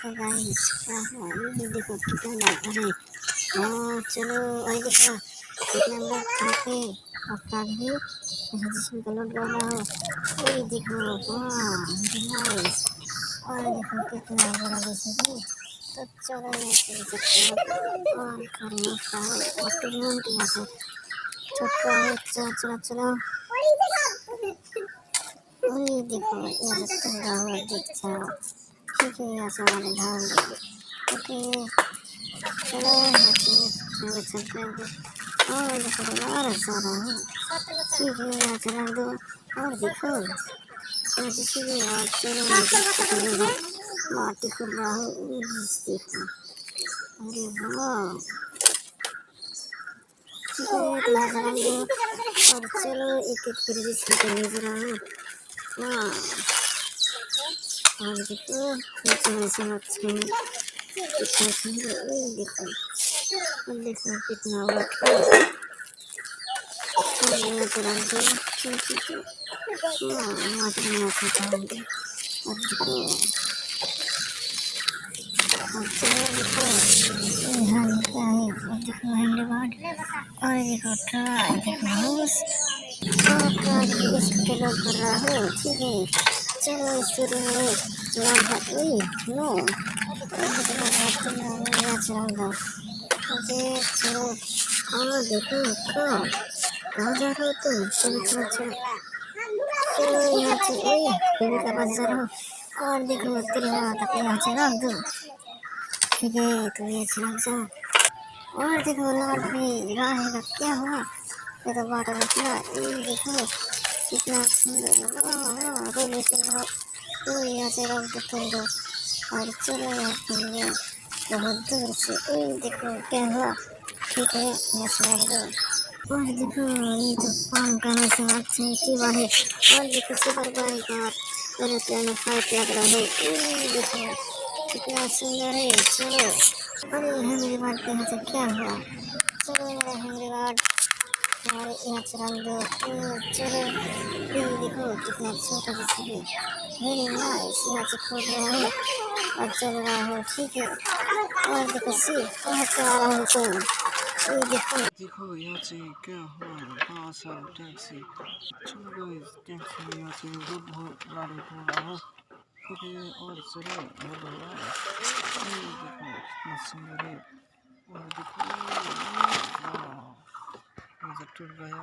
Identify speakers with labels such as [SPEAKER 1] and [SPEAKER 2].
[SPEAKER 1] देखो गाइस क्या हुआ, ये देखो कितना अरे हाँ चलो भाई देखो कितना लोग खेलते और कागजी जिसमें कलर कर रहा हो ये देखो वाह नाइस। और देखो कितना बड़ा जैसे भी तो चलो खेल सकते हो और खड़े और टूर्नामेंट यहाँ से छोटा है चलो चलो चलो और ये देखो यहाँ से चल रहा हुआ देख जाओ ठीक है यहाँ से हमारे धान ओके चलो चलो चलते हैं और देखो और सारा है ठीक है यहाँ से रख दो और देखो जैसे भी यार चलो माटी खुद रहा हो देखो अरे वाह ठीक है यहाँ से रख दो और चलो एक एक कर इसके भेज रहा हूँ वाह और देखो नीचे में से अच्छे कितना सुंदर देखो और देखो कितना बड़ा यहाँ से रख दो ठीक है माटी में से डाल दो और देखो और चलो देखो यहाँ क्या है और देखो हैंडीबॉड और देखो ट्राई देखो हाउस और ट्राई इसके लोग कर रहा हो ठीक है चलो शुरू में नो ओके चलो और देखो कहाँ जा रहे हो तुम चलो चलो चलो चलो यहाँ से पेड़ के पास जा रहा हूँ और देखो तेरे तक यहाँ से रख दो ठीक है तो ये चला जा और देखो लॉर्ड भी रहेगा क्या हुआ ये तो वाटर निकला ये देखो कितना सुंदर रोले से तो यहाँ से रख दो तुम दो और चलो यहाँ पे बहुत दूर से देखो क्या हुआ ठीक है यहाँ से रख दो और देखो ये तो पान का मौसम अच्छा की बात है और देखो सुपर बाइक और एरोप्लेन फाइट लग रहा है देखो कितना सुंदर है चलो अरे हमारे बात पे यहाँ से क्या हुआ चलो मेरा हमारे बात और यहाँ से रख दो चलो ये देखो कितना छोटा जैसे भी वेरी नाइस यहाँ से खोल रहा है और चल रहा हो ठीक है और देखो सी कहाँ से आ रहा हो तुम ये देखो
[SPEAKER 2] यहाँ से क्या हुआ बड़ा सा टैक्सी चलो टैक्सी यहाँ से बहुत गाड़ी हो रहा हो ठीक है और चलो हेलो ये देखो कितना सुंदर है और देखो यहाँ से टूट गया।